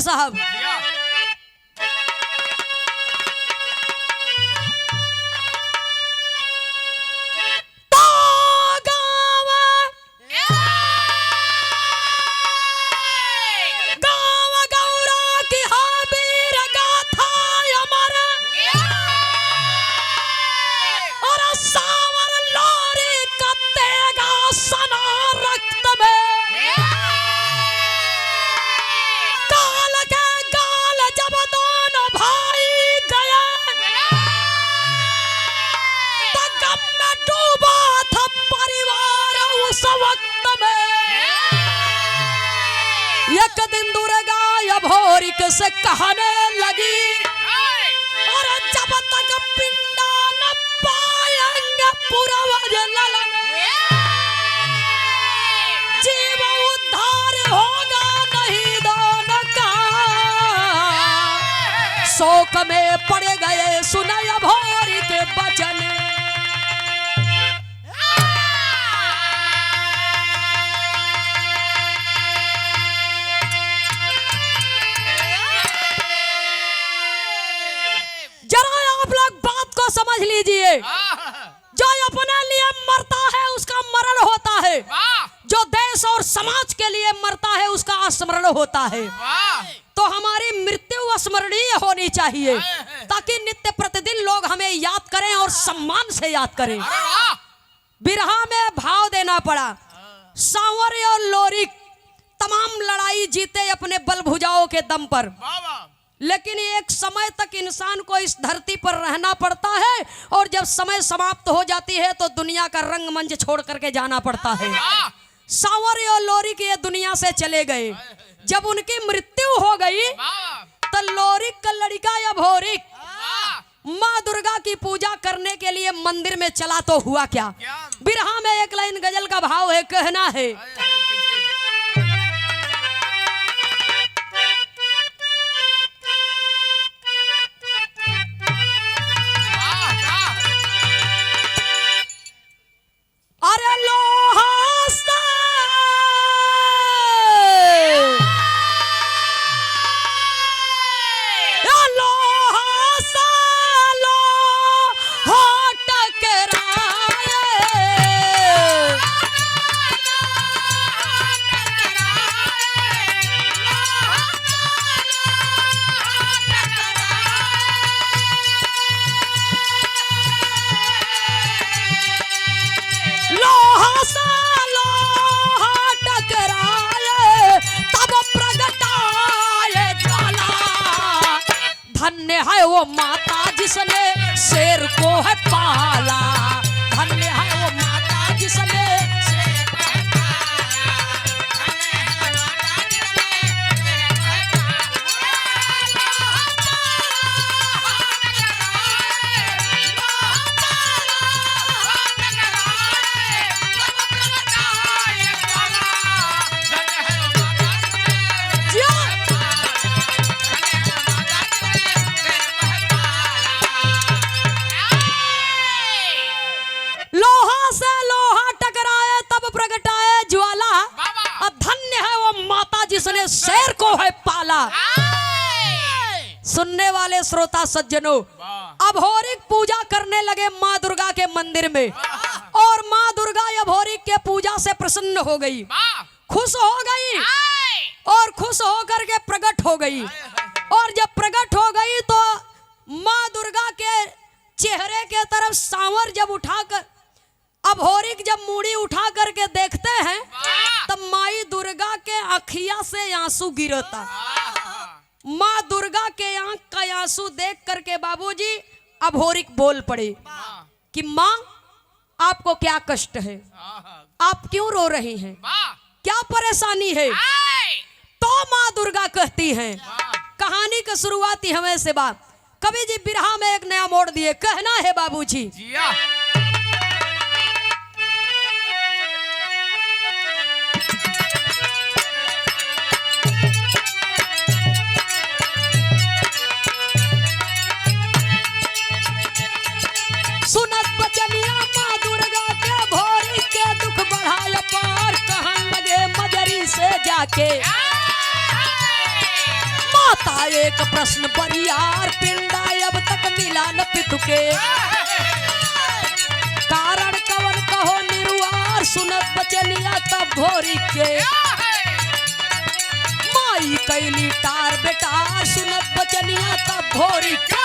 शेर साहब। एक दिन दुर्गा अभोरिक से कहने लगी, और जब तक पिंडा न पाएंगे पूर्वज ललन, जीव उद्धार होगा नहीं दान का। शोक में पड़ गए सुने अभोरिक वचन। समझ लीजिए, जो अपने लिए मरता है उसका मरण होता है, जो देश और समाज के लिए मरता है उसका स्मरण होता है। तो हमारी मृत्यु स्मरणीय होनी चाहिए ताकि नित्य प्रतिदिन लोग हमें याद करें और सम्मान से याद करें। बिरहा में भाव देना पड़ा। सांवर और लोरिक तमाम लड़ाई जीते अपने बल भुजाओं के दम पर, लेकिन एक समय तक इंसान को इस धरती पर रहना पड़ता है और जब समय समाप्त हो जाती है तो दुनिया का रंगमंच छोड़ करके जाना पड़ता है। सांवर और लोरिक ये दुनिया से चले गए। जब उनकी मृत्यु हो गई तो लोरिक का लड़का अभोरिक माँ दुर्गा की पूजा करने के लिए मंदिर में चला तो हुआ क्या। बिरहा में एक लाइन गजल का भाव है, कहना है, अरे लोहा से लोहा टकराए, धन्य है वो माता जिसने शेर को है पाला, धन्य है वो माता जिसने शेर को है जिसने शेर को है पाला। सुनने वाले श्रोता सज्जनों, अभोरिक पूजा करने लगे माँ दुर्गा के मंदिर में और माँ दुर्गा अभोरिक के पूजा से प्रसन्न हो गई, खुश हो गई और खुश होकर के प्रकट हो गई। और जब प्रकट हो गई तो माँ दुर्गा के चेहरे के तरफ सांवर जब उठाकर अभोरिक जब मूड़ी उठा करके देखते हैं तब माई दुर्गा के आँखिया से आंसू गिरता। माँ दुर्गा के आंख का आंसू देख करके बाबूजी अभोरिक बोल पड़े कि माँ आपको क्या कष्ट है, आप क्यों रो रही हैं, क्या परेशानी है। तो माँ दुर्गा कहती हैं, कहानी का शुरुआती हमें से बात कवि जी बिरहा में एक नया मोड़ दिए, कहना है बाबूजी, सुनत बचनिया माँ दुर्गा के भोरी के दुख बढ़ाया पार, कहन लगे मजरी से जाके आता एक प्रश्न बरियार पिंडा अब तक मिला न पितुके कारण कवन कहो निरुआर सुनत बचनिया तब भोरी के माई कैली टार बेटार सुनत बचनिया तब भोरी के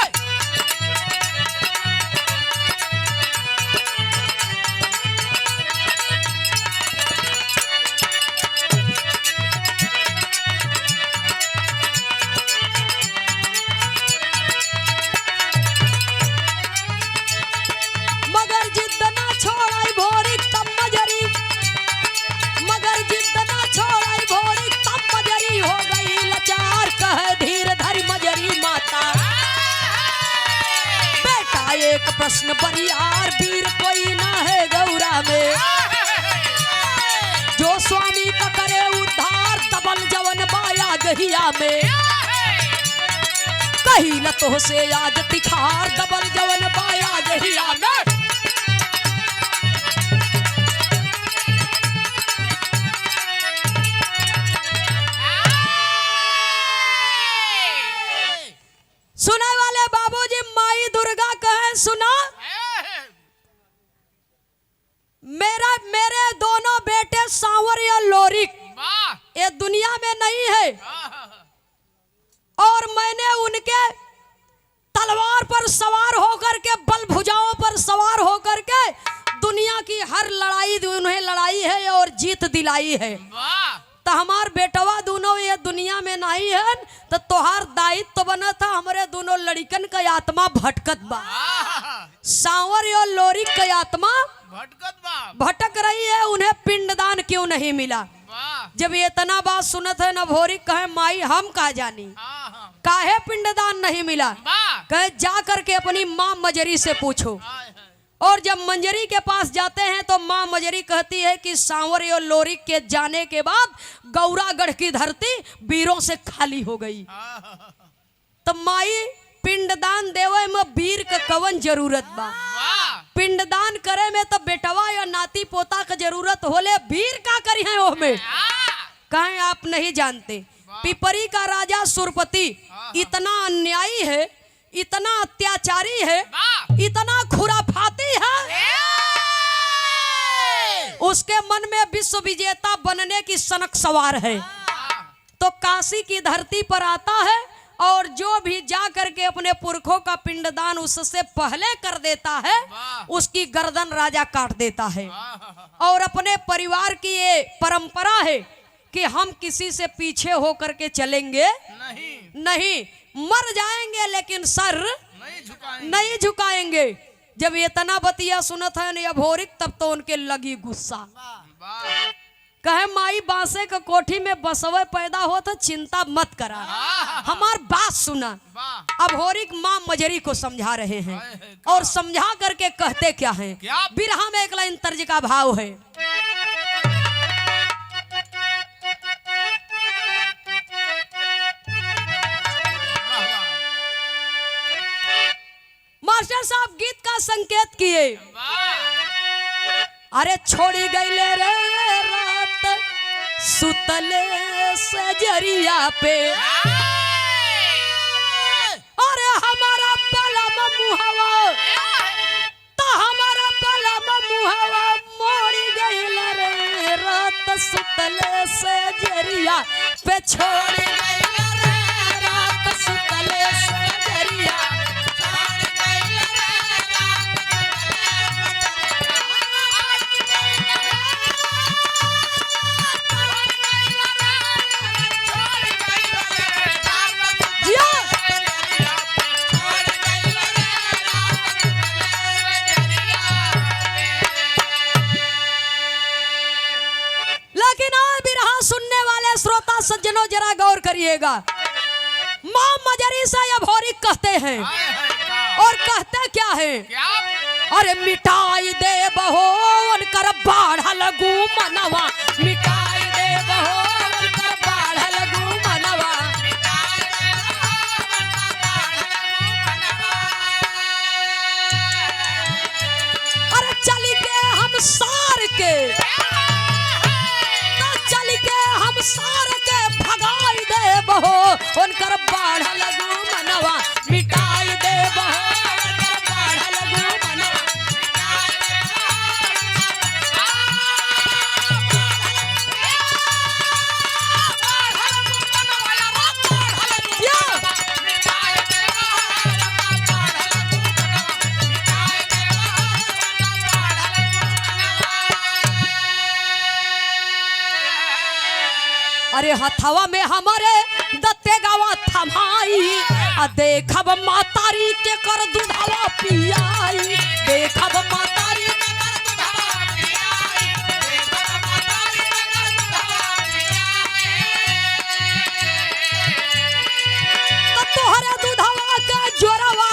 एक प्रश्न बरियार वीर कोई ना है गौरा में जो स्वामी का करे उद्धार दबल जवन बाया गहिया में कही न तो से आज तिखार दबल जवन बाया गहिया में सुना वाले बाबूजी माई दुर्गा कहे सुना मेरे दोनों बेटे सांवर या लोरिक ये दुनिया में नहीं है और मैंने उनके तलवार पर सवार होकर के बल भुजाओं पर सवार होकर के दुनिया की हर लड़ाई उन्हें लड़ाई है और जीत दिलाई है तो हमार बेटवा दोनों ये दुनिया में नहीं है तो तोहार दायित्व तो बना था हमारे दोनों लड़कन का आत्मा भटकत बा सांवर और लोरिक का आत्मा भटक रही है उन्हें पिंडदान क्यों नहीं मिला जब ये इतना बात सुनत है न भोरी कहे माई हम कहा जानी काहे पिंडदान नहीं मिला कहे जा करके अपनी माँ मजरी से पूछो और जब मंजरी के पास जाते हैं तो माँ मजरी कहती है कि सांवर और लोरिक के जाने के बाद गौरागढ़ की धरती वीरों से खाली हो गई तो माई पिंडदान देवे में वीर का कवन जरूरत बा पिंडदान करे में तो बेटवा या नाती पोता का जरूरत होले वीर का करी है वो में कहें आप नहीं जानते पिपरी का राजा सुरपति इतना अन्यायी है इतना अत्याचारी है इतना खुराफाती है उसके मन में विश्व विजेता बनने की सनक सवार है तो काशी की धरती पर आता है और जो भी जा करके अपने पुरखों का पिंडदान उससे पहले कर देता है उसकी गर्दन राजा काट देता है और अपने परिवार की ये परंपरा है कि हम किसी से पीछे होकर के चलेंगे नहीं मर जाएंगे लेकिन सर नहीं झुकाएंगे जब ये तना बतिया सुनत है न भोरिक तब तो उनके लगी गुस्सा कहे माई बांसे का कोठी में बसवे पैदा हो तो चिंता मत करा हमार बात सुना अब होरिक माँ मजरी को समझा रहे हैं और समझा करके कहते क्या है बिरहा में एक लाइन तर्ज का भाव है मास्टर साहब गीत का संकेत किए अरे छोड़ी गईले रे रात सुतले सजरिया पे अरे हमारा बलम मुहवा तो हमारा बलम मुहवा मोड़ी गईले रे रात सुतले सजरिया पे छोड़ी गईले रे रात सुतले सजरिया श्रोता सज्जनों जरा गौर करिएगा माँ मजरी से अब होरिक कहते हैं और कहते क्या है अरे मिटाई दे बहो उनकर बाढ़ लगू मनवा मिटाई दे बहो उनकर बाढ़ लगू मनवा अरे चल के हम सार के सार के भगाई दे बहो उनकर अरे हथवा में हमारे दत्ते गावा थमाई आ देखब मातारी के कर दूधवा पियाई देखब मातारी के कर दूधवा पियाई देखब मातारी के कर दूधवा पियाई तो तोहरे दूधवा का जोरवा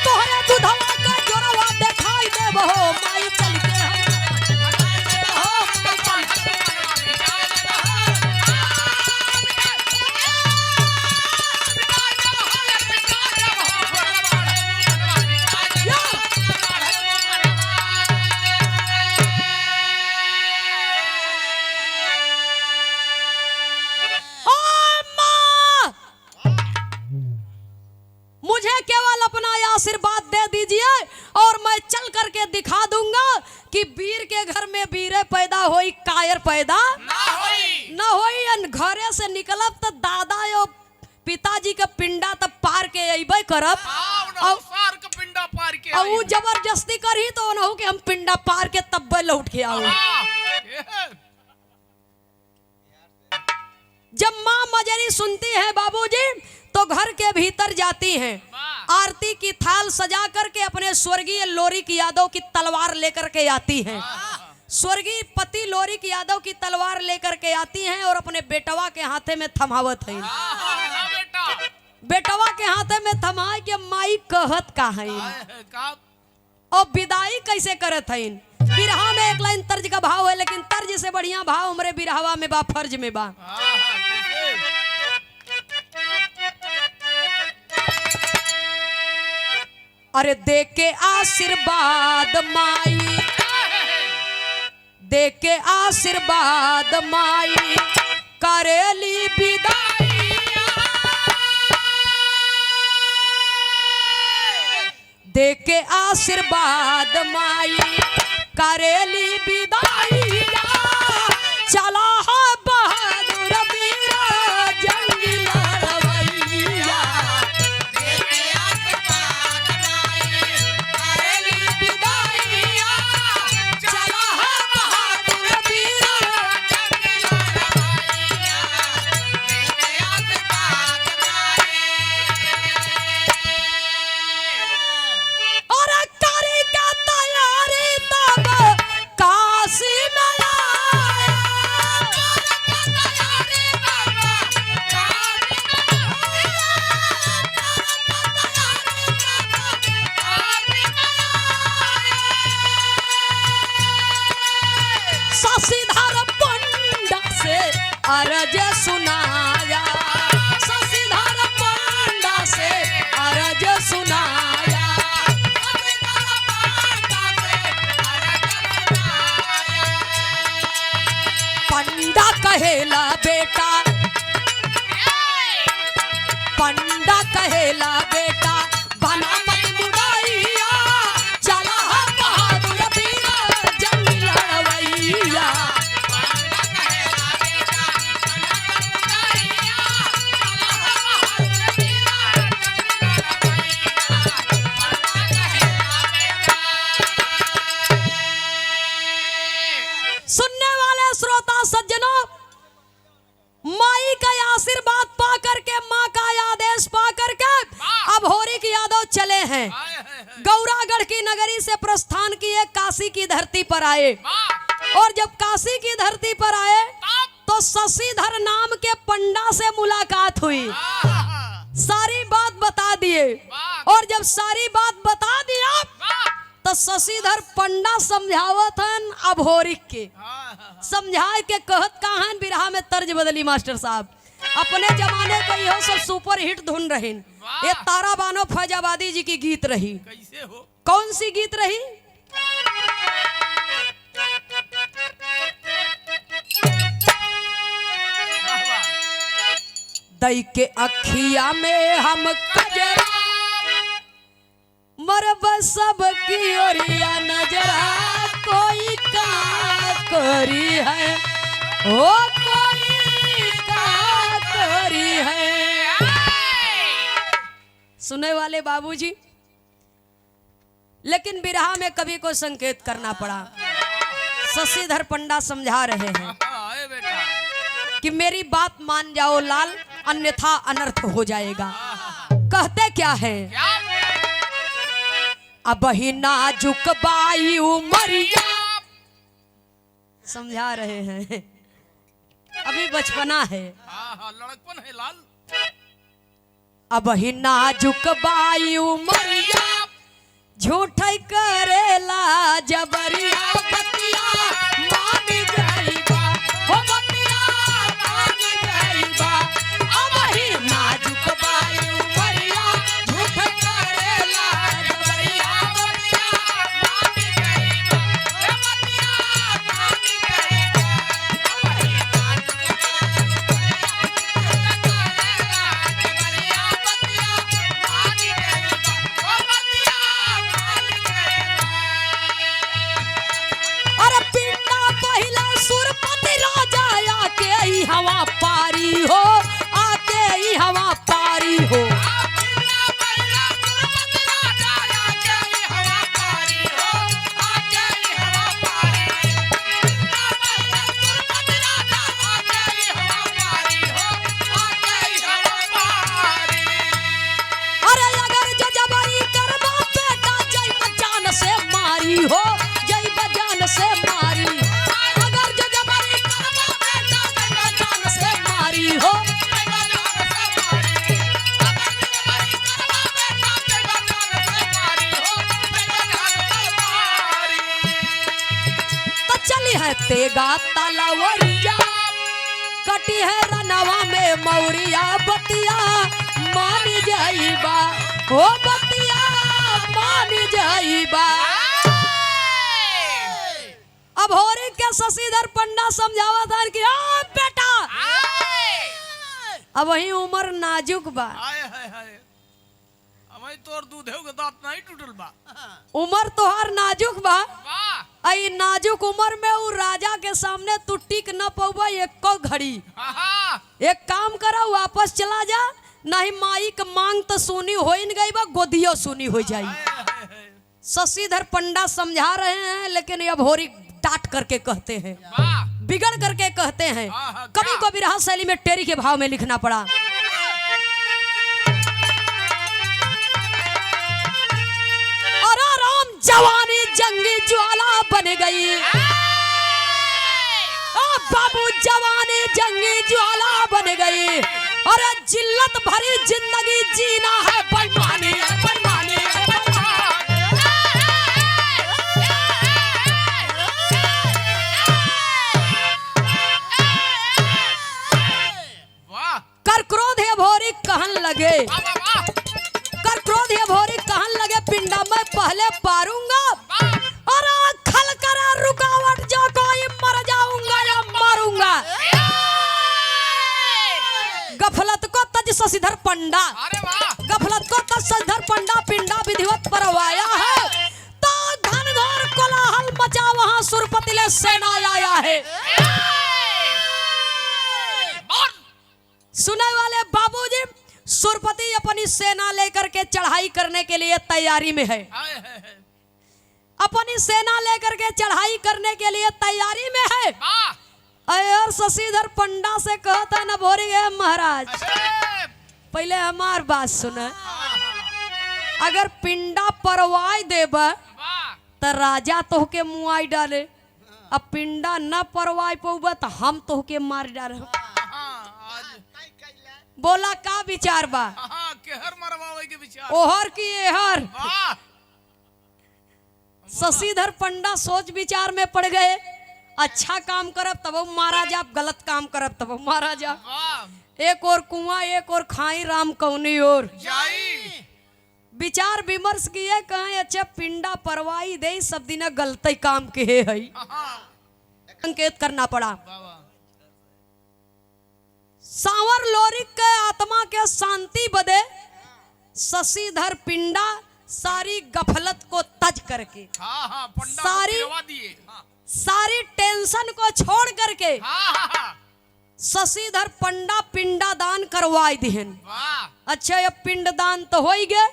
तोहरे दूधवा का जोरवा दिखाई देबो माई चल के आशीर्वाद दे दीजिए और मैं चल करके दिखा दूंगा कि वीर के घर में वीरे पैदा होई कायर पैदा ना होई घरे से निकलब तो दादा यो पिताजी के पिंडा तब पार के अइबे करब और जबरदस्ती करी तो ना हो कि हम पिंडा पार के तब लौट के आओ। जब माँ मजरी सुनती है बाबूजी तो घर के भीतर जाती हैं, आरती की थाल सजा करके अपने स्वर्गीय लोरिक यादव की तलवार लेकर के आती हैं। स्वर्गीय पति लोरिक यादव की तलवार लेकर के आती हैं और अपने बेटवा के हाथे में थमावत है। बेटवा के हाथे में थमाए के माई कहत का है और विदाई कैसे करत है। बिरहा में एक लाइन तर्ज का भाव है, लेकिन तर्ज से बढ़िया भाव हमारे बिरहवा में बा, फर्ज में बा। अरे दे के आशीर्वाद माई, दे के आशीर्वाद माई करेली विदाई, दे के आशीर्वाद माई करेली विदाई, चला है बहादुर वीरा जंग लड़वैया, दे के आशीर्वाद माई करेली विदाई, चला है बहादुर वीरा जंग लड़वैया, दे के आशीर्वाद माई। और करी का तैयारी तब काशी में शशिधर पंडा से अरज सुनाया, शशिधर पंडा से अरज सुनाया, पंडा कहेला बेटा, पंडा कहेला बेटा बना मत मुदाइया, चला है बहादुर वीरा जंग लड़वैया, पंडा कहेला बेटा बना मत मुदाइया, चला है बहादुर वीरा जंग लड़वैया, पंडा कहेला बेटा। सुनने वाले श्रोता सज्जनों, माई का आशीर्वाद पा करके, माँ का आदेश पा करके अब होरिक यादव चले हैं। गौरागढ़ की नगरी से प्रस्थान किए, काशी की धरती पर आए और जब काशी की धरती पर आए तो शशिधर नाम के पंडा से मुलाकात हुई, सारी बात बता दिए और जब सारी बात बता दिया तो शशिधर पंडा समझावत हन अब होरिक के, समझाए के कहत कहान बिरहा में तर्ज बदली मास्टर साहब। अपने जमाने को यह सब सुपर हिट धुन रही, ये तारा बानो फैजाबादी जी की गीत रही। कैसे हो? कौन सी गीत रही? दई के अखिया में हम कजरा मरब सब की ओरिया नजरा, कोई का करी है ओ कोई का करी है। सुने वाले बाबूजी, लेकिन बिरहा में कवि को संकेत करना पड़ा। शशिधर पंडा समझा रहे हैं कि मेरी बात मान जाओ लाल, अन्यथा अनर्थ हो जाएगा। कहते क्या है? अब ही नाजुक बाई उमरिया, समझा रहे हैं, अभी बचपना है। लड़कपन है लाल। अब ही नाजुक बाई उमरिया, झूठ करेला जबरिया, बतिया मान जाइबा, हो बतिया मान जाइबा। अब ही नाजुक बाई उमरिया, झूठ करेला जबरिया, बतिया मान जाइबा, हो बतिया मान जाइबा। अब ही नाजुक अरे पिंडा पहला सुरपति राजा आके ही हवा पारी हो, आके ही हवा पारी हो। अरे अगर जजबरी करबा बेटा जय बजान से मारी हो, जय बजान से मारी। अगर जजबरी करबा बेटा जय बजान से मारी हो, तो चली है तेगा तलवरिया, कटी है रनवा में मौरिया, बतिया मान जाइबा, हो बतिया मान जाइबा। अब होरी के शशिधर पंडा समझावा था कि आ बेटा, अब वही उम्र नाजुक बा, तोर दूध के दांत नहीं टूटल बा, उम्र तोहार नाजुक बा। आई नाजुक उम्र में उ राजा के सामने तू टिक न पौबा एको घड़ी। एक काम करा, वापस चला जा, नहीं माई के मांग तो सुनी हो ही गई बा, गोदियो सुनी हो जाई। शशिधर पंडा समझा रहे हैं, लेकिन अब होरी डांट करके कहते हैं, बिगड़ करके कहते हैं। कवि को विरह शैली में टेरी के भाव में लिखना पड़ा। अरे राम जवानी जंगी ज्वाला बन गई, बाबू जवानी जंगी ज्वाला बन गई। अरे जिल्लत भरी जिंदगी जीना है बेईमानी, बेईमानी, कर क्रोध है भोरी कहन लगे, कर क्रोध है भोरी कहन लगे, पिंडा मैं पहले पारूंगा। अरे खल कर रुकावट जो कोई मर जाऊंगा या मारूंगा। गफलत को तज शशिधर पंडा, गफलत को तज शशिधर पंडा, पिंडा विधिवत परवाया है। तो घनघोर कोलाहल मचा, वहां सुरपति ले सेना आया है। सुने वाले बाबूजी, सुरपति अपनी सेना लेकर के चढ़ाई करने के लिए तैयारी में है, अपनी सेना लेकर के चढ़ाई करने के लिए तैयारी में है। और शशिधर पंडा से कहता न भोरी है, महाराज पहले हमार बात सुन, अगर पिंडा परवाई देबा तो राजा तोहके मुआई डाले, अब पिंडा न परवाई पौबा तो हम तोहके मार डाले। बोला का विचार बा? केहर मरवावे के विचार, ओहर की एहर। शशिधर पंडा सोच विचार में पड़ गए, अच्छा काम करब तब मारा जा, गलत काम करब तब मारा जा। एक और कुआं एक और खाई राम कौनी और विचार विमर्श किए, कहे अच्छा पिंडा परवाई दे, सब दिन गलती काम के है, संकेत करना पड़ा। सांवर लोरिक के आत्मा के शांति बदे शशिधर पिंडा सारी गफलत को तज करके, सारी टेंशन को छोड़ करके शशिधर पंडा पिंडा दान करवाई दिहन। अच्छा ये पिंड दान तो हो ही गए,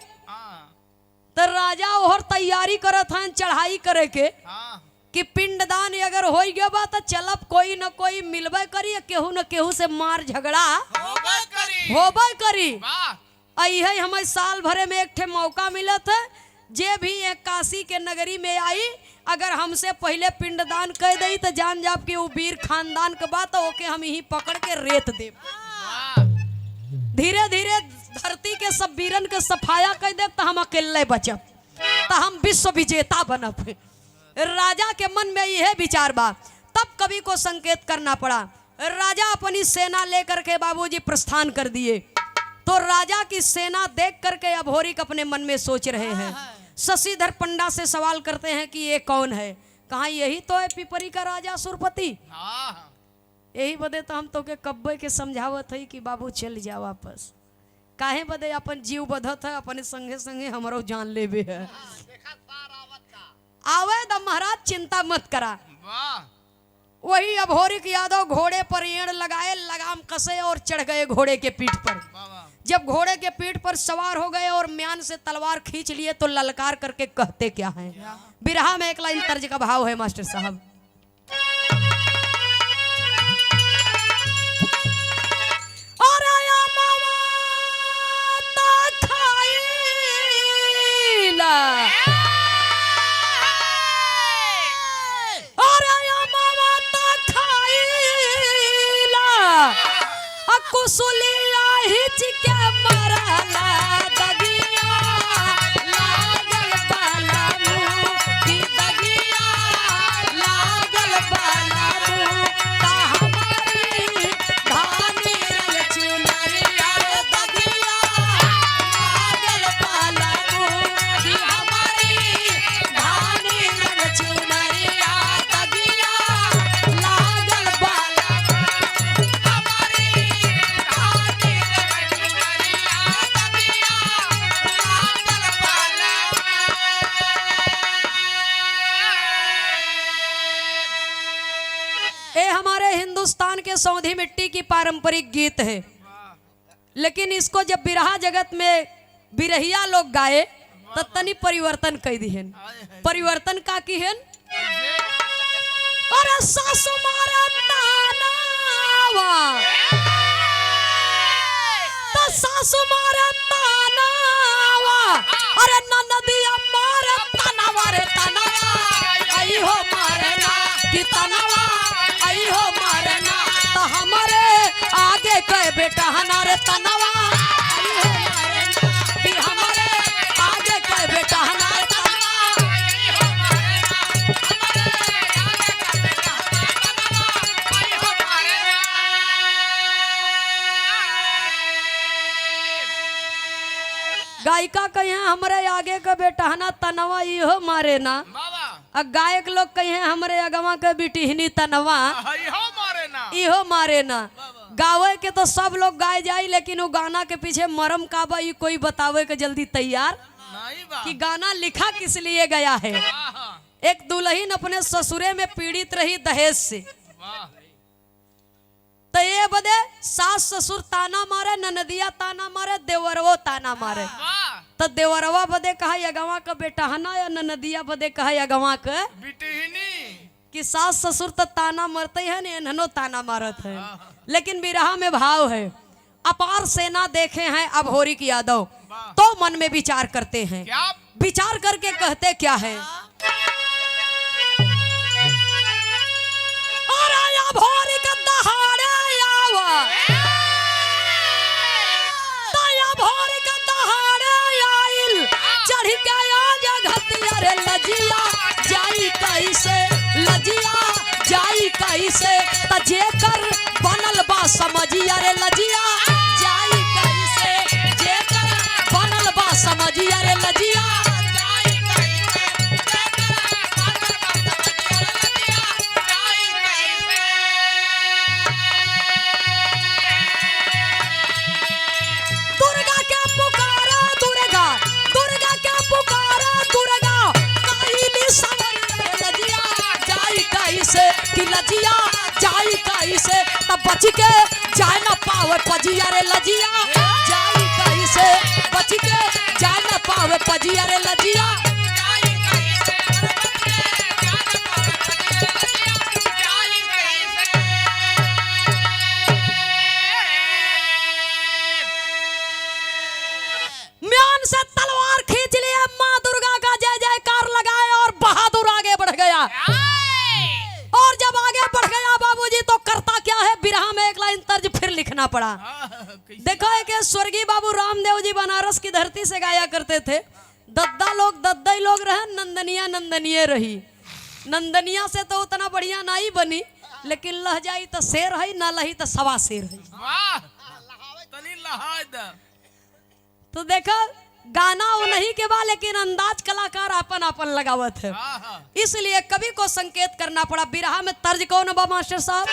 तो राजा और तैयारी करत हैं चढ़ाई करे के कि पिंडदान अगर हो गया बा तो चलब कोई न कोई मिलबे करी, केहू न केहू से मार झगड़ा होबे करी। आई हमें साल भरे में एक ठे मौका मिलत है, जे भी एक काशी के नगरी में आई अगर हमसे पहले पिंडदान कह दई तो जान जाब कि वो वीर खानदान के बात ओके हम यही पकड़ के रेत दे। धीरे धीरे धरती के सब वीरन के सफाया कह दे तो हम अकेले बचब, तो हम विश्व विजेता बनब। राजा के मन में यह विचार बा, तब कवि को संकेत करना पड़ा। राजा अपनी सेना लेकर के बाबूजी प्रस्थान कर दिए, तो राजा की सेना देख करके अभोरिक अपने मन में सोच रहे हैं। शशिधर पंडा से सवाल करते हैं कि ये कौन है? कहा यही तो है पिपरी का राजा सुरपति। यही बदे तो हम तो के कब्बे के समझावत है कि बाबू चल जा वापस, काहे बदे अपन जीव बधत है, अपने संगे संगे हमारो जान लेबे है। आवे द महाराज चिंता मत करा। वही अभोरिक यादव घोड़े पर एड़ लगाए, लगाम कसे और चढ़ गए घोड़े के पीठ पर। जब घोड़े के पीठ पर सवार हो गए और म्यान से तलवार खींच लिए तो ललकार करके कहते क्या हैं? बिरहा में एक लाइन तर्ज का भाव है मास्टर साहब। कुसुलिया हिच के मरला दगिया लागल बाला मुँह की दगिया लागल बाला मुँह ता हमारी धानी रंग चुनरिया दगिया लागल बाला मुँह की हमारी धानी रंग चुनरिया दगिया लागल बाला हमारे हिंदुस्तान के सौंधी मिट्टी की पारंपरिक गीत है, लेकिन इसको जब बिरहा जगत में बिरहिया लोग गाए तो तनी परिवर्तन कर दिहन। परिवर्तन का किहन? अरे सासु मारा तानावा तो सासु मारा तानावा, अरे ननदिया मारा तानावा रे तानावा आई हो मारे ना कि तानावा आई हो मारे ना, तो हमारे आगे कहे बेटा हनारे तनावा आई हो मारे ना कि हमारे आगे कहे बेटा हनारे तनावा आई हो मारे ना, हमारे आगे कहे बेटा हनारे तनावा आई हो मारे ना। गायिका कहे हमारे आगे का बेटा हना तनवा ई हो मारे ना, गायक लोग कहे हमरे अगवा के बिटिहनी तनवा इहो मारे ना। गावे के तो सब लोग गाए जाए, लेकिन वो गाना के पीछे मरम का बा कोई बतावे के जल्दी तैयार कि गाना लिखा किस लिए गया है। एक दुल्हन अपने ससुरे में पीड़ित रही दहेज से, तो ये बदे सास ससुर ताना मारे, ननदिया ताना मारे, देवरवो ताना मारे। तो देवरवा बदे कहा यगवा का बेटा हना या ननदिया बदे कहा यगवा का बिटिहनी, कि सास ससुर तो ताना मरते हैं ने ननो ताना मारत है। लेकिन बिरहा में भाव है, अपार सेना देखे हैं अभोरिक यादव तो मन में विचार करते हैं। विचार करके कहते क्या है? अरे अभोरिक दहाड़े आवा चढ़ के आजा घतिया रे लजिया जाई कैसे, लजिया जाई कैसे, त जेकर बनल बा समझिया रे लजिया जाई कैसे, जेकर बनल बा समझिया रे लजिया जाई कैसे, जेकर बनल बा समझिया रे लजिया जाई कैसे। दुर्गा के पुकारा दुर्गा, दुर्गा के पुकारा दुर्गा, काहिली सवरिया लजिया जाई कैसे कि लजिया जाई कैसे, तब बच के जाए न पावे पजिया रे लजिया जाई कैसे, बच के जाए न पावे पजिया रे लजिया जाई कैसे, बच के जाए न पावे बिरहा में एक लाइन तर्ज फिर लिखना पड़ा। देखो है कि स्वर्गीय बाबू रामदेव जी बनारस की धरती से गाया करते थे। दद्दा लोग दद्दा लोग रहे, नंदनिया नंदनीय रही। नंदनिया से तो उतना बढ़िया नहीं बनी, लेकिन लह जाई तो शेर है, ना लही तो सवा शेर है। तो देखो गाना वो नहीं के बाद, लेकिन अंदाज कलाकार अपन अपन लगावत है, इसलिए कवि को संकेत करना पड़ा। बिरहा में तर्ज कौन बा मास्टर साहब?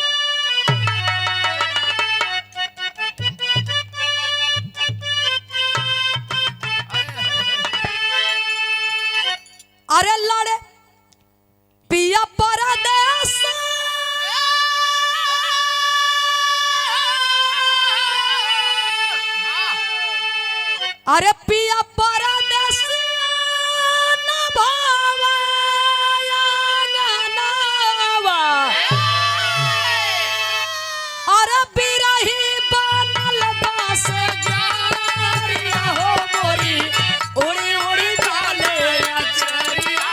अरे लड़े पिया परदेस, अरे पिया परदेसिया न भावया गनावा, अरे बिरही बनल बास जारिया हो मोरी, उड़ी उड़ी जाले अचरिया,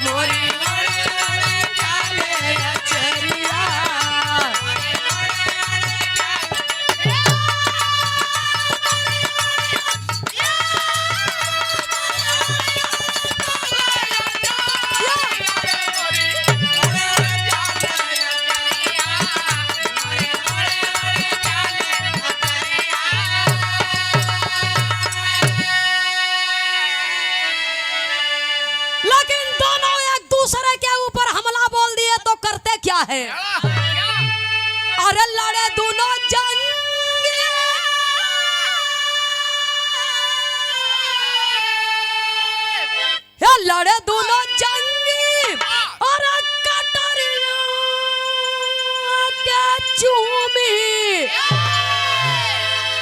मोरी उड़ी उड़ी जाले अचरिया। लेकिन दोनों एक दूसरे के ऊपर हमला बोल दिए तो करते क्या है? अरे लड़े दोनों जंगी, ये लड़े दोनों जंगी, और कटरिया के चूमी,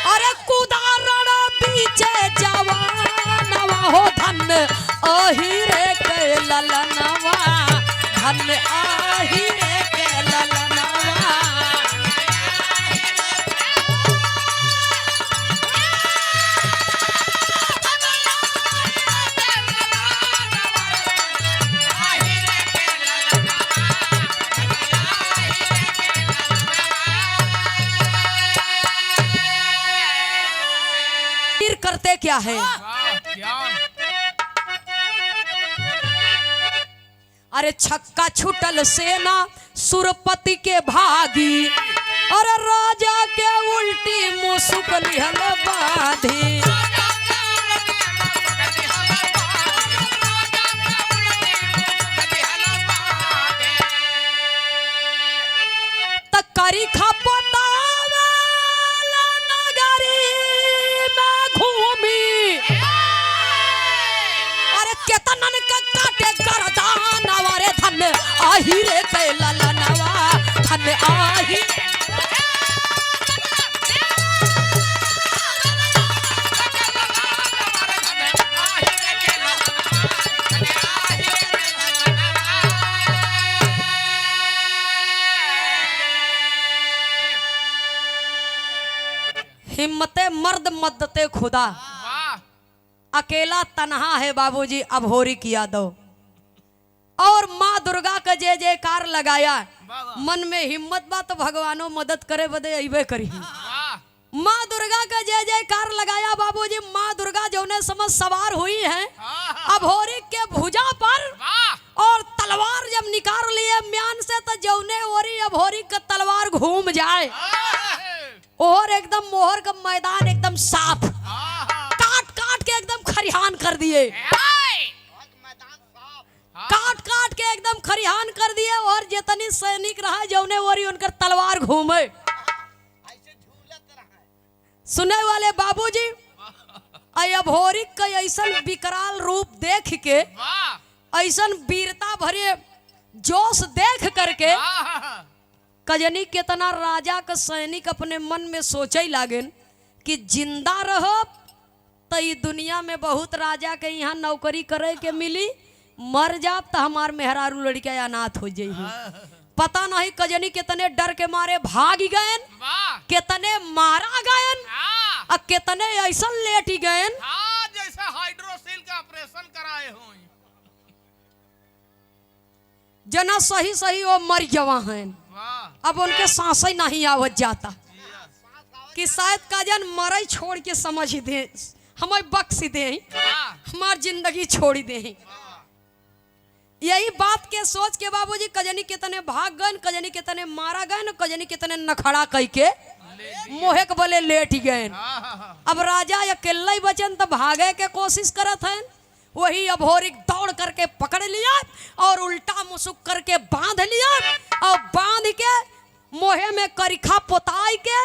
अरे कुदारण पीछे जवानवा हो धन आहिरे के ललनवा, धन आहिरे के ललनवा। फिर करते क्या है? अरे छक्का छुटल सेना सुरपति के भागी, अरे राजा के उल्टी मुसुक लिहल बाधी। तकरी खपतावा नगरी में घूमी, अरे केतनन का काटे गर्दानवा, रे धन आहिरे के ललनवा, धन आहि। हिम्मते मर्द मदते खुदा, अकेला तन्हा है बाबूजी अभोरी किया दो। और माँ दुर्गा का जय जयकार लगाया, मन में हिम्मत बा तो भगवानो मदद करे बदे अइबे करी। माँ दुर्गा का जय जयकार लगाया बाबूजी। माँ दुर्गा जौने समझ सवार हुई है अभोरी के भुजा पर, और तलवार जब निकाल लिए म्यान से, तो जौने ओरी अभोरी का तलवार घूम जाए, और एकदम मोहर का मैदान एकदम साफ, काट काट के एकदम खरिहान कर दिए, काट काट के एकदम खरिहान कर दिए। और जितनी सैनिक रहा जौने ओरी उनकर तलवार घूमे। सुने वाले बाबूजी, अभोरी का ऐसा विकराल रूप देख के, ऐसा वीरता भरे जोश देख करके, कजनी कितना राजा का सैनिक अपने मन में सोचे लागेन कि जिंदा रहो तो ये दुनिया में बहुत राजा के यहाँ नौकरी करे के मिली, मर जाब तो हमार मेहरारू लड़का अनाथ हो जाई। पता नहीं कजनी कितने डर के मारे भाग गए, कितने मारा गए, और कितने ऐसा लेट गए जैसे हाइड्रोसील का ऑपरेशन कराए हो, जना सही सही वो मर जवा हैं। वाह अब उनके सांस ही नहीं आवत जाता कि शायद काजन मरई छोड़ के समझ दे, हमें बख्श दे, वाह हमार जिंदगी छोड़ दे। यही बात के सोच के बाबूजी कजनी कितने भाग गए, कजनी कितने मारा गए, कजनी कितने नखड़ा कह के मोहे के बले लेट गए। अब राजा अकेला ही बचन तो भागे के कोशिश करत है। वही अभोरिक दौड़ करके पकड़ लिया और उल्टा मुसुक करके बांध लिया और बांध के मोहे में करिखा पोताई के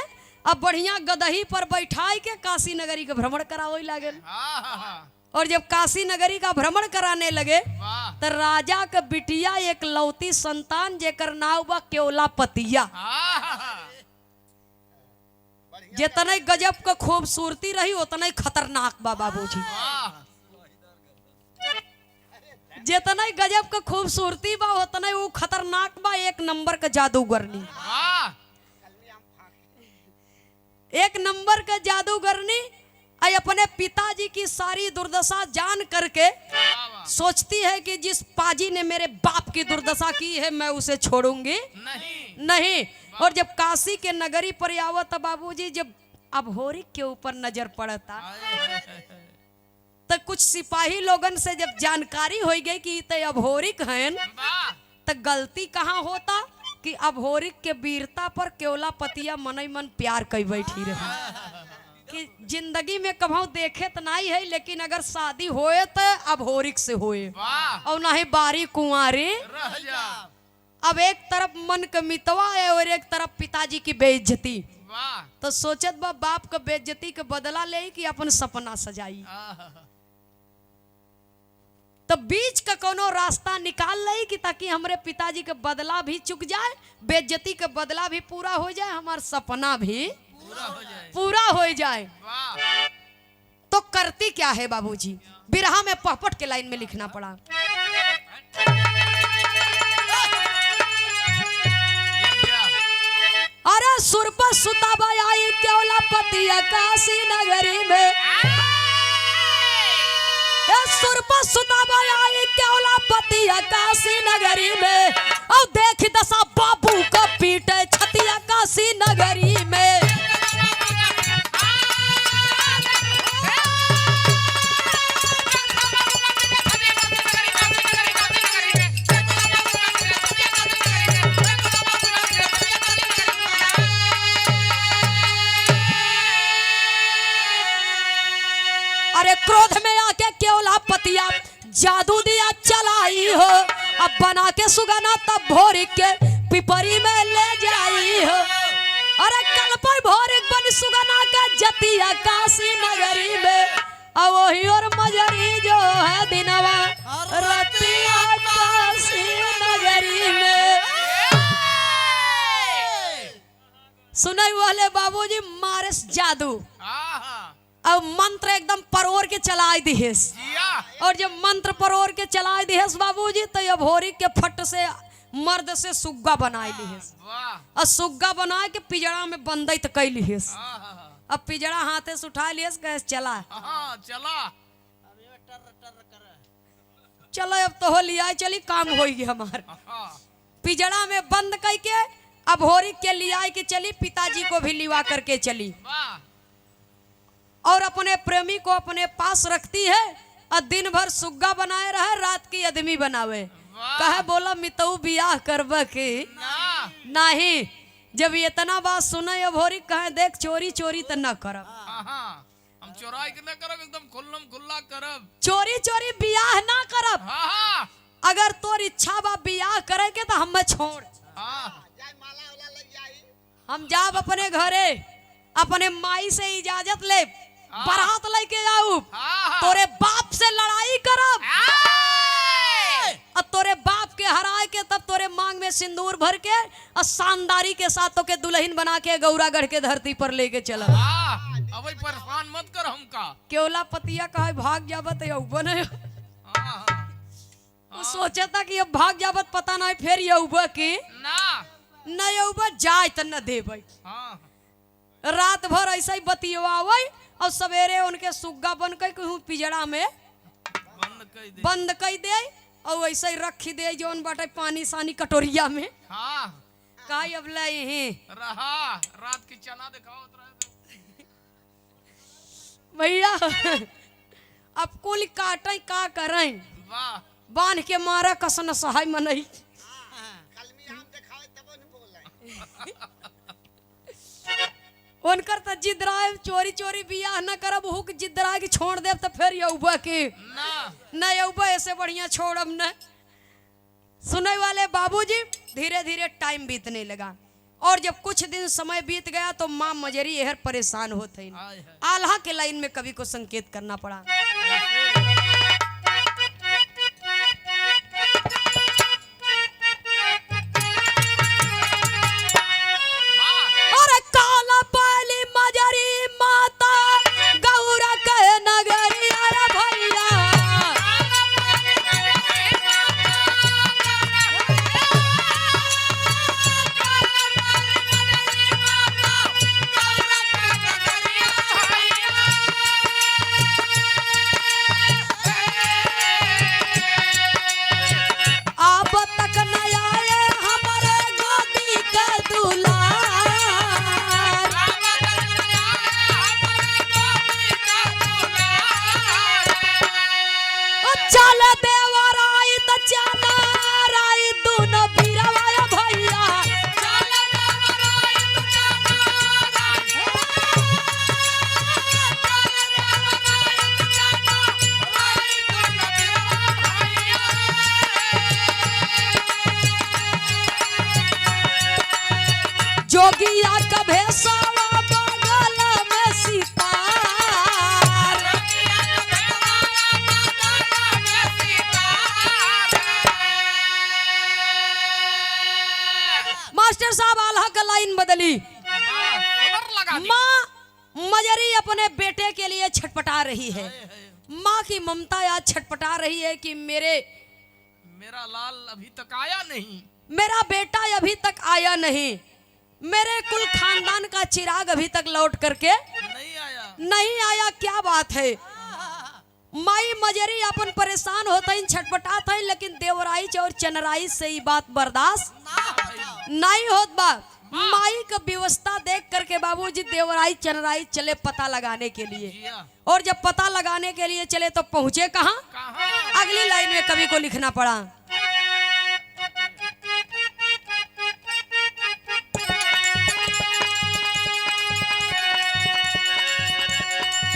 अब बढ़िया गदही पर बैठाई के काशी नगरी के भ्रमण करावे लगे। और जब काशी नगरी का भ्रमण कराने लगे तो राजा के बिटिया एक लौती संतान जेकर नाव बा केवला पतिया, जितने गजब का खूबसूरती रही उतना ही खतरनाक बा बाबूजी। जितना ही गजब का खूबसूरती बा उतना ही वो खतरनाक बा। एक नंबर का जादूगरनी, एक नंबर का जादूगरनी आई अपने पिताजी की सारी दुर्दशा जान करके सोचती है कि जिस पाजी ने मेरे बाप की दुर्दशा की है मैं उसे छोड़ूंगी नहीं। और जब काशी के नगरी पर आवत बाबूजी, जब अभोरिक के ऊपर नजर पड़ता तो कुछ सिपाही लोगन से जब जानकारी हो गई कि ते अभोरिक हैं तो गलती कहाँ होता कि अभोरिक के वीरता पर केवला पतिया मन ही मन प्यार कई बैठी रही कि जिंदगी में कभाऊ देखे तो नहीं है, लेकिन अगर शादी होए तो अभोरिक से होए और ना ही बारी कुंवारी। अब एक तरफ मन का मितवा है और एक तरफ पिताजी की बेइज्जती। तो सोचत बा बाप का बेइज्जती के बदला ले कि अपन सपना सजाई। तो बीच का कोनो रास्ता निकाल ले कि ताकि हमारे पिताजी के बदला भी चुक जाए, बेइज्जती के बदला भी पूरा हो जाए, हमारा सपना भी पूरा हो जाए। तो करती क्या है बाबूजी, बिरहा में पहपट के लाइन में लिखना पड़ा। अरे सुरपा सुताबा आई केवला पतिया काशी नगरी में, सुरपा सुताबा आई केवला पतिया काशी नगरी में, और देख दशा बाबू का पीटे छतिया काशी नगरी में। अरे क्रोध में आके केवला पतिया जादू दिया चलाई हो, अब बना के सुगना तब भोरिक के पिपरी में ले जाई हो। अरे कल पर भोरिक बन सुगना का जतिया काशी नगरी में, अब वही और मजरी जो है दिनवा रतिया काशी नगरी में। सुनाई वाले बाबूजी मारस जादू अब मंत्र एकदम परोर के चलाए दिहेस। और जब मंत्र परोर के चलाए दिहेस बाबूजी तो अब भोरी के फट से मर्द से सुग्गा बनाए लिहेस। और सुग्गा बनाए के पिजड़ा में बंदई तो कई लिहेस। अब पिजड़ा हाथे से उठा लिहेस, कहे चला चलो अब तो हो लिया चली काम होगी हमार। पिजड़ा में बंद कई के अब भोरी के लिया के चली, पिताजी को भी लिवा करके चली और अपने प्रेमी को अपने पास रखती है। और दिन भर सुग्गा बनाए रहे, रात की आदमी बनावे। कहे बोला मितऊ बियाह करब की नहीं। जब इतना बात सुने भोरी कहे देख चोरी चोरी तो न करब, हम चोराई के न करब, एकदम खुल्लम खुल्ला करब, चोरी चोरी बियाह ना करब। अगर तोर इच्छा बा बियाह करे के तो हमें छोड़, हम जाब अपने घरे अपने माई से इजाजत ले, बारात लेके जाऊ, तोरे बाप से लड़ाई करब और तोरे बाप के हराए के तब तोरे मांग में सिंदूर भर के और शानदारी के साथ तो के दुल्हन बना के गौरागढ़ के धरती पर लेके चला। अब परेशान मत कर हमका। केवला पतिया कहे भाग जाबत यौवन सोचा था कि अब भाग जाबत पता नहीं फिर यौबा की न यौबा जाए तो न देबै। रात भर ऐसा ही बतियावे और सवेरे उनके सुग्गा बन के पिजड़ा में बंद कर दे और वैसे ही रखी दे जोन बाटे पानी सानी कटोरिया में। काई अब यही रहा रात की चना दिखाओ भैया अब कुल काटे का करें वाह बांध के मारा कसन सहाय मनई उनकर त जिद रहा चोरी चोरी बियाह न करब हुक जिद रहा कि छोड़ देब तो फिर यौबा के न यौबा ऐसे बढ़िया छोड़ब न। सुने वाले बाबूजी धीरे धीरे टाइम बीतने लगा और जब कुछ दिन समय बीत गया तो माँ मजरी यहर परेशान होते आल्हा के लाइन में कवि को संकेत करना पड़ा। अरे काला पाली मजरी माता गौरा कहे नगरी अरे भैया अब तक न आए हमारे गोदी का दुलार चल देवर आई त चना राई दोनों बीरवाया भैया जोगिया का भेसावा बगल में सितार मास्टर साहब आल्हा का लाइन बदली माँ मजरी अपने बेटे के लिए छटपटा रही है। माँ की ममता आज छटपटा रही है कि मेरा लाल अभी तक आया नहीं मेरा बेटा अभी तक आया नहीं मेरे कुल खानदान का चिराग अभी तक लौट करके नहीं आया क्या बात है। माई मजरी अपन परेशान होता छटपटात है लेकिन देवराइच और चनराइच से ही बात बर्दाश्त नहीं होत बा। माई का व्यवस्था देख करके बाबूजी देवराइच चनराइच चले पता लगाने के लिए और जब पता लगाने के लिए चले तो पहुंचे कहाँ अगली लाइन में कवि को लिखना पड़ा।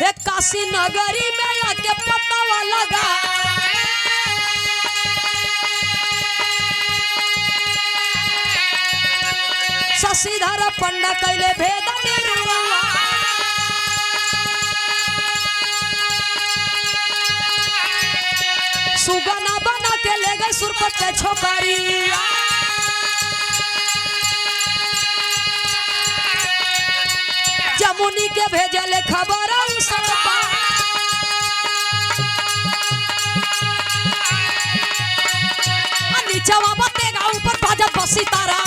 एक काशी नगरी में आके पतावा लगा शशिधर पंडा कैले भेद निरुआ सुगना बना के ले गए सुरपत के छोकरी जमुनी के भेजले खबर नीचवा बतेगा ऊपर बाजत बसी तारा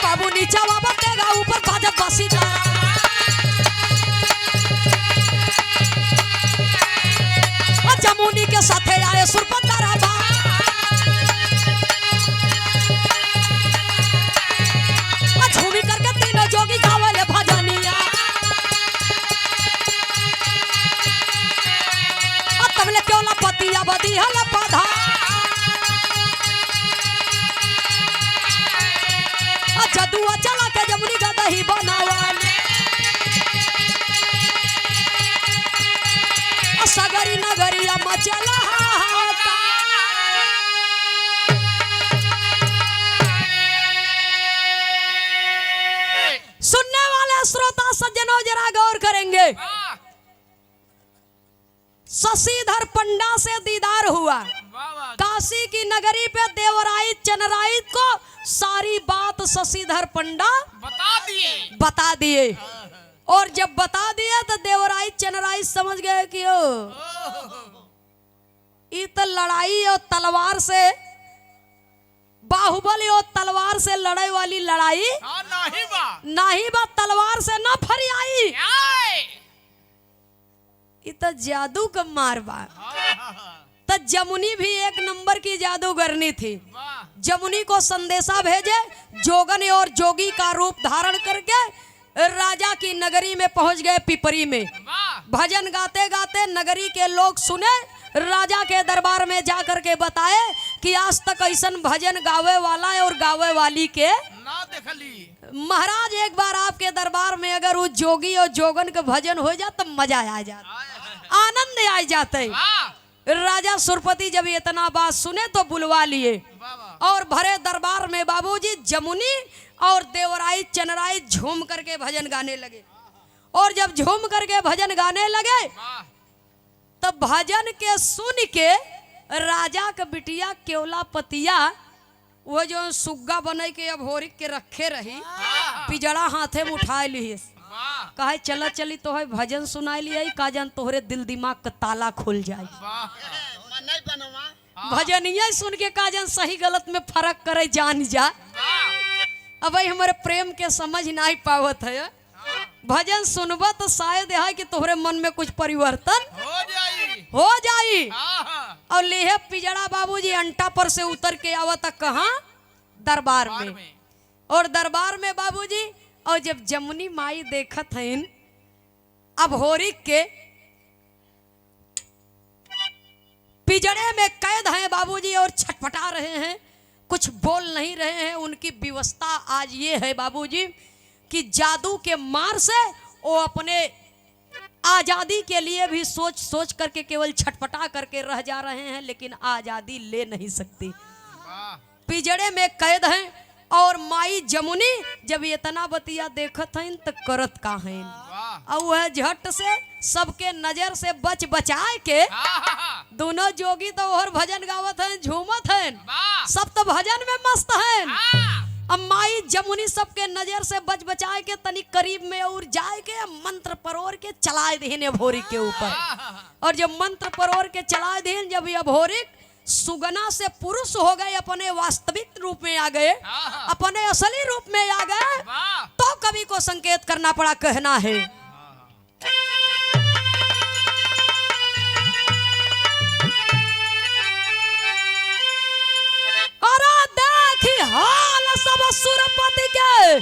बाबू नीचवा बतेगा ऊपर बाजत बसी तारा जमुनी के साथे आए सुरपत तारा झूमी करके तीनों जोगी गावले भजनिया तबले क्यों ला पतिया बदी हला पधा जदुआ चला के जमुनी का दही बनावाले सगरी नगरिया मचला सुनने वाले श्रोता सज्जनों जरा गौर करेंगे। शशिधर पंडा से दीदार हुआ काशी की नगरी पे देवराइच चनराइच को सारी बात शशिधर पंडा बता दिए और जब बता दिया तो देवराइच चनराइच समझ गए कि ओ ये तो लड़ाई और तलवार से बाहुबली और तलवार से लड़ाई वाली लड़ाई नहीं बा तलवार से ना फरियाई ये तो जादू का मार बा तो तो जमुनी भी एक नंबर की जादूगरनी थी। वाह जमुनी को संदेशा भेजे, जोगन और जोगी का रूप धारण करके राजा की नगरी में पहुंच गए पिपरी में। वाह भजन गाते गाते नगरी के लोग सुने, राजा के दरबार में जाकर के बताए कि आज तक ऐसा भजन गावे वाला है और गावे वाली के ना देखली। महाराज एक बार आपके दरबार में अगर वो जोगी और जोगन के भजन हो जाए तो मजा आ जाता, आनंद आ जाते। वाह राजा सुरपति जब इतना बात सुने तो बुलवा लिए वाह और भरे दरबार में बाबूजी जमुनी और देवराई चनराई झूम करके भजन गाने लगे। और जब झूम करके भजन गाने लगे वाह तो भजन के सुन के राजा के बिटिया केवला पतिया वो जो सुग्गा बने के अब होरिक के रखे रही, पिजड़ा हाथे में उठाए ली, वाह कहे चल चली तो है भजन सुनाई लिया का जान तोहरे दिल दिमाग का ताला खुल जाए। भजन ये सुन के का जान सही गलत में फर्क करे जान जा। अब भाई हमारे प्रेम के समझ नहीं पावत है, भजन सुनबा तो शायद है कि तोहरे मन में कुछ परिवर्तन हो जाई। और लेहे पिजड़ा बाबूजी अंटा पर से उतर के आवता कहाँ, दरबार में। और दरबार में बाबूजी और जब जमुनी माई देखत हईन अब होरिक के पिजड़े में कैद हैं बाबूजी और छटपटा रहे हैं, कुछ बोल नहीं रहे हैं। उनकी व्यवस्था आज ये है बाबूजी कि जादू के मार से वो अपने आजादी के लिए भी सोच सोच करके केवल छटपटा करके रह जा रहे हैं, लेकिन आजादी ले नहीं सकती। पिजड़े में कैद हैं और माई जमुनी जब इतना बतिया देखत हैं तो करत का हैं, और वह झट से सबके नजर से बच बचाए के दोनों जोगी तो और भजन गावत हैं, झूमत हैं, सब तो भजन में मस्त हैं। अब माई जमुनी सबके नजर से बच बचाए के तनी करीब में और जाए के मंत्र परोर के चलाए दीन भोरी के ऊपर। और जब मंत्र परोर के चलाए दीन, जब ये भोरी सुगना से पुरुष हो गए, अपने वास्तविक रूप में आ गए, अपने असली रूप में आ गए, तो कवि को संकेत करना पड़ा, कहना है अरे देखी हाल सब सुरपति के,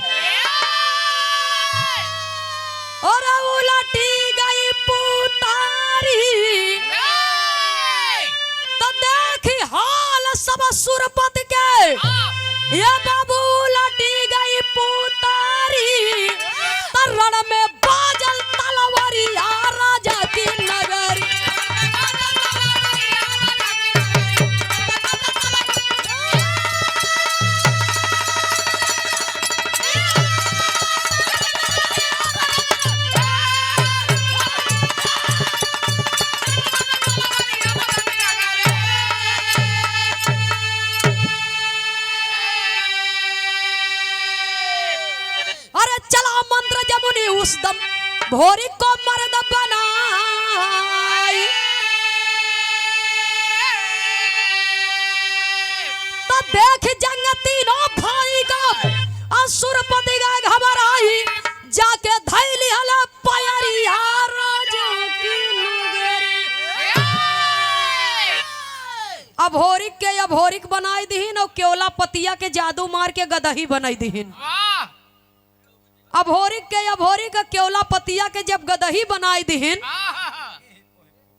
और उलटी गई पुतारी, तो देखी हाल सब सुरपति के, ये बाबू उलटी गई पुतारी, तरण में बाजल तलवारिया राजा की नगरी। उस दम भोरी को मर्द बनाई, तो देख जंग तीनों भाई का असुरपति का घबराई, जाके धैली हला पयरिया राजा की नगरी। अभोरिक के अभोरिक बनाई दीन और केवला पतिया के जादू मार के गदही बनाई दीन। अभोरिक के अभोरिक केवला पतिया के जब गदही बनाई दीन,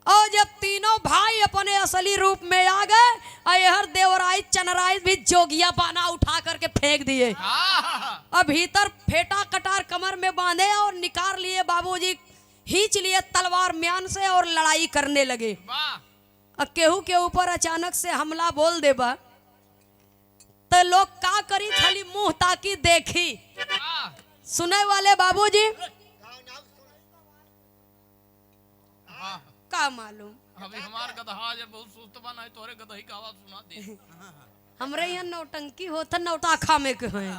और जब तीनों भाई अपने असली रूप में आ गए, अयहर देवराई चनराई भी जोगिया बाना उठा करके फेंक दिए। अब भीतर फेटा कटार कमर में बांधे और निकाल लिए बाबूजी, खींच लिए तलवार म्यान से और लड़ाई करने लगे। अब केहू के ऊपर अचानक से हमला बोल देबा तो लोग का करी, खाली मुंह ताकी देखी। सुने वाले बाबूजी का मालूम, अभी हमार गदहा जब बहुत सुस्त बना है, तोरे गदही का आवाज सुना दे। हमरे यहाँ नौटंकी होता नौटाखा में के हैं,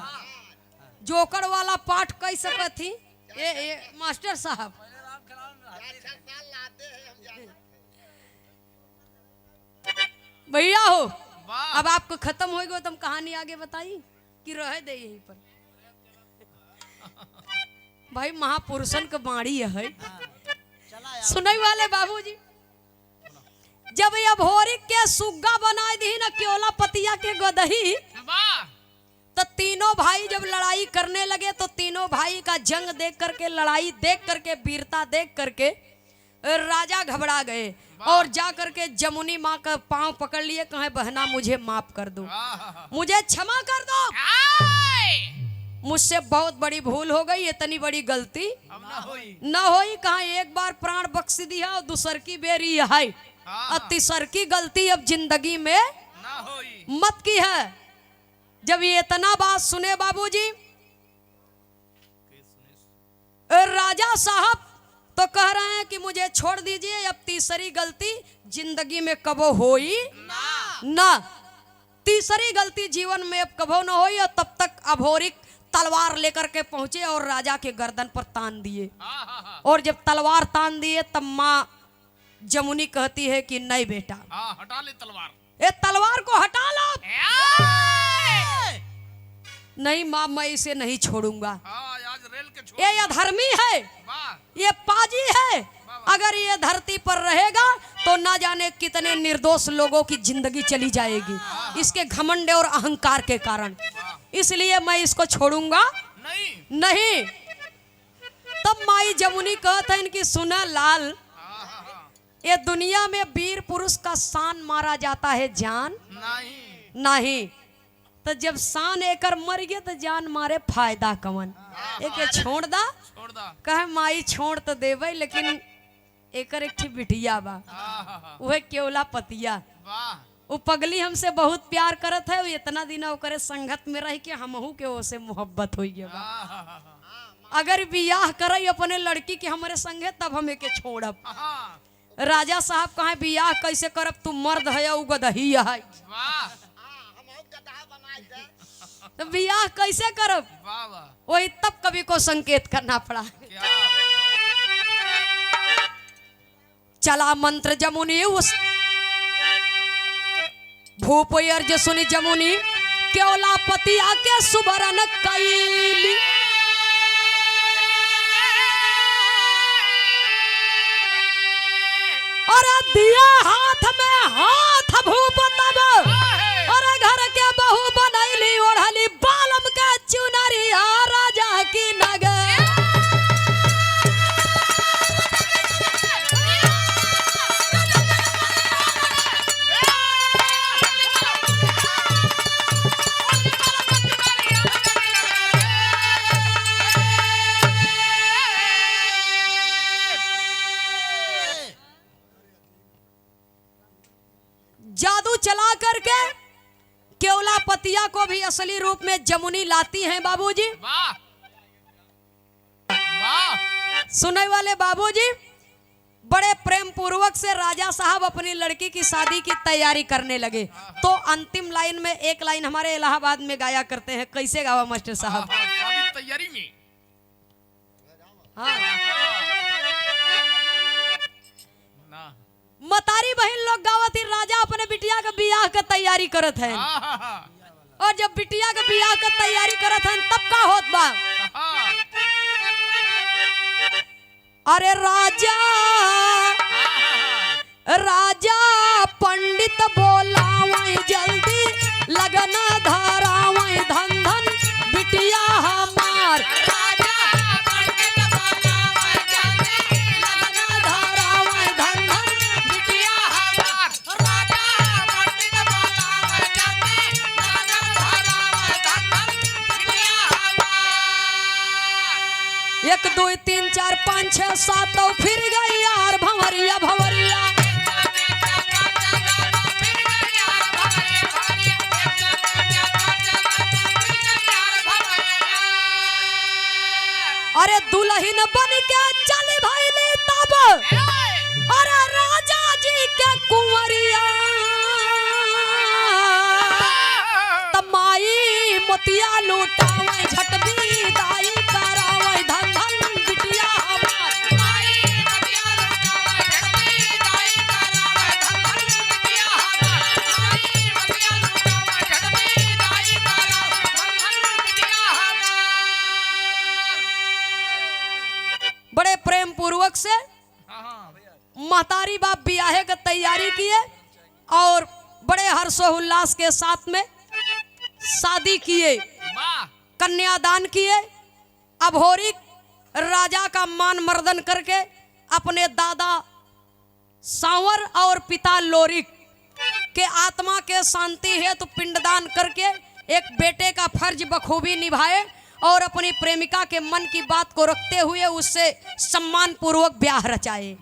जोकर वाला पाठ कह सकत थी ए मास्टर साहब। भैया हो, अब आपको खत्म हो गया तो हम कहानी आगे बताई कि रह दे यहीं पर। भाई महापुरुषन का बाणी है। सुनई वाले बाबूजी, जब ये भोरिक के सुग्गा बनाए दी न केवला पतिया के गदही, तो तीनों भाई जब लड़ाई करने लगे तो तीनों भाई का जंग देख करके, लड़ाई देख करके, वीरता देख करके राजा घबरा गए और जा करके जमुनी माँ का पांव पकड़ लिए, कहे बहना मुझे माफ कर दो, मुझे क्षमा कर दो, मुझसे बहुत बड़ी भूल हो गई, इतनी बड़ी गलती अब ना होई। कहा एक बार प्राण बख्श दिया और दूसर की बेरी है, और तीसर की गलती अब जिंदगी में ना होई। मत की है। जब ये इतना बात सुने बाबूजी राजा साहब तो कह रहे हैं कि मुझे छोड़ दीजिए, अब तीसरी गलती जिंदगी में कबो होई ना, तीसरी गलती जीवन में अब कबो ना होई। और तब तक अभोरिक तलवार लेकर के पहुंचे और राजा के गर्दन पर तान दिए, और जब तलवार तान दिए तब माँ जमुनी कहती है कि नहीं बेटा, हटा ले तलवार, ये तलवार को हटा लो। नहीं माँ, मैं इसे नहीं छोड़ूंगा, आज रेल के छोड़, ये अधर्मी है, ये पाजी है, अगर ये धरती पर रहेगा तो ना जाने कितने निर्दोष लोगों की जिंदगी चली जाएगी इसके घमंड और अहंकार के कारण, इसलिए मैं इसको छोड़ूंगा नहीं। तब माई जमुनी कहते हैं कि सुना लाल, ये दुनिया में वीर पुरुष का शान मारा जाता है, जान नहीं। तो जब शान एकर मर गए तो जान मारे फायदा कवन, एक छोड़ दा, कहे माई छोड़ तो देवे, लेकिन एकर एकठी बिटिया बा, वह केवला पतिया, वो पगली हमसे बहुत प्यार करत है, इतना दिन ओकरे संगत में रह के हमहू के ओसे मोहब्बत हो गया। अगर बियाह करे अपने लड़की के हमारे संगे तब हम एके छोड़ब। राजा साहब कहे बियाह कैसे करब, तू मर्द है उ गदही है, तो बियाह कैसे करब, वही तब कभी को संकेत करना पड़ा। चला मंत्र जमुनी उस भूप अर्ज सुनी जमुनी, केवला पति आके सुबरन कैली, और दिया हाथ में हाथ भूप तब, और घर के बहू बनैली ओढ़ली बालम के चुनरिया राजा की नगर। जादू चला करके केवला पतिया को भी असली रूप में जमुनी लाती हैं बाबूजी। सुनने वाले बाबूजी, बड़े प्रेम पूर्वक से राजा साहब अपनी लड़की की शादी की तैयारी करने लगे, तो अंतिम लाइन में एक लाइन हमारे इलाहाबाद में गाया करते हैं, कैसे गावा मास्टर साहब? तैयारी में मतारी बहन लोग गावत ही, राजा अपने बिटिया का बियाह का तैयारी करत है, और जब बिटिया का बियाह का तैयारी करत है तब का होत बा, अरे राजा राजा पंडित बोलावई जल्दी, लगना धारावई धन धन बिटिया हमार, एक दो तीन चार पाँच छह सात तो फिर गई यार भंवरिया भंवरिया, अरे दुल्हन बन के चल भइली तब, अरे राजा जी के कुंवरिया, तब माई मोतिया लूटावे झटबी दाई करावे धन धन बिटिया हमार, बड़े प्रेम पूर्वक से महतारी बाप बियाहे का तैयारी तय किए और बड़े हर्षोल्लास के साथ में शादी किए, कन्यादान किए। अभोरी राजा का मान मर्दन करके अपने दादा सांवर और पिता लोरिक के आत्मा के शांति है तो पिंडदान करके एक बेटे का फर्ज बखूबी निभाए और अपनी प्रेमिका के मन की बात को रखते हुए उससे सम्मान पूर्वक ब्याह रचाए।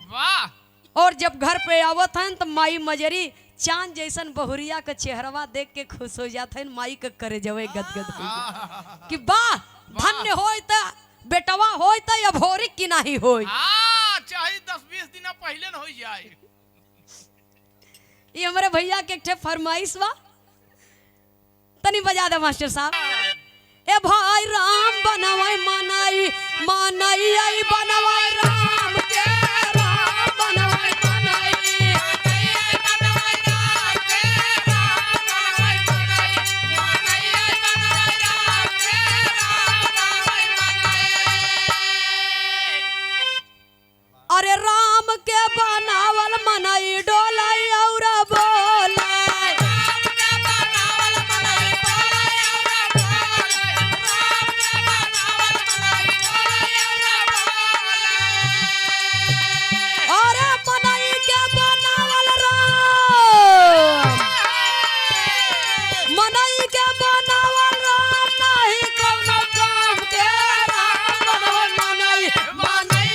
और जब घर पे आवत हैं तो माई मजरी चांद जैसन बहुरिया का चेहरवा देख के खुश हो जाते हैं। माई के करे जवे गदगद हो कि वाह धन्य होय त बेटवा होय त अभोरी की नहीं होय। चाहे 10-20 दिन पहले न हो जाए। ये हमारे भैया के एक फरमाइश बा, तनी बजा दे मास्टर साहब। ए भाई राम बनवाई मनाई मनाई आई बनवाई राम के राम बनवाई मनाई अरे राम के बनावल मनाई डोलाई और बोलाई अरे मनाई के बनावल राम मनाई के बनावल राम नहीं कौनो काम के राम बनवाई मनाई मनाई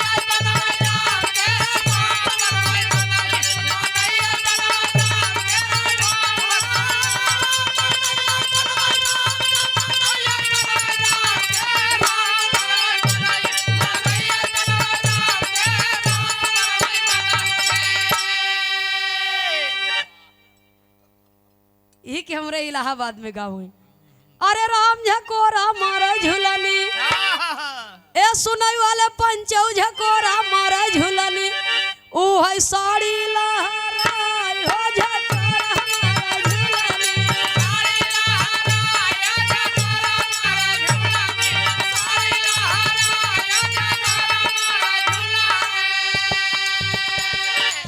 यही कि हमरे इलाहाबाद में गाँव है। अरे राम झकोरा मारे झूलनी ए सुनाई वाले पंचौ झकोरा मारे झूलनी ऊ है साड़ी लहराई हो झकोरा मारे झूलनी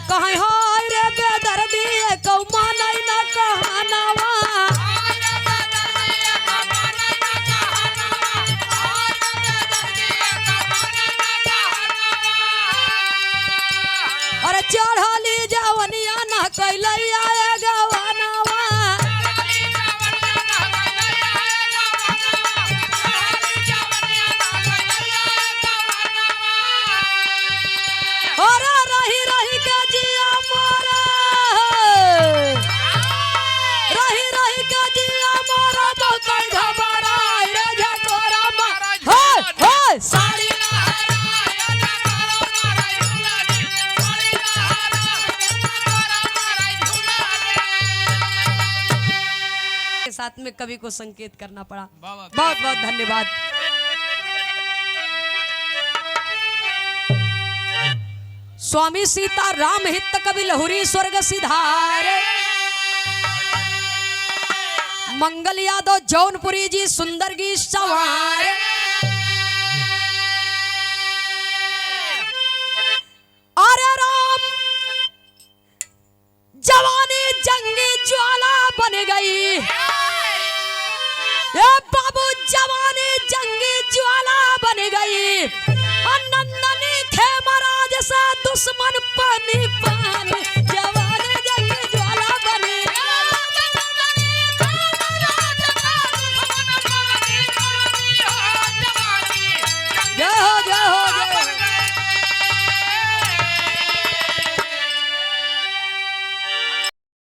कहीं हाय रे बेदर्दी कौमा नहीं ना कहानावा अरे चढ़ली जवनिया ना कैलैया गवानावा अरे रही रही के जिया मोरा रही रही के जिया मोरा बहुत घबराई रे झकोरा मारा होय होय साड़ी के साथ में कवि को संकेत करना पड़ा। बहुत बहुत धन्यवाद। स्वामी सीता राम हित कवि लहुरी स्वर्ग सिधारे मंगल यादव जौनपुरी जी सुंदर गीत सवार अरे राम जवानी जंगी ज्वाला बन गई ये बाबू जवानी जंगी ज्वाला बन गई नंदनी खेमराज से दुश्मन पानी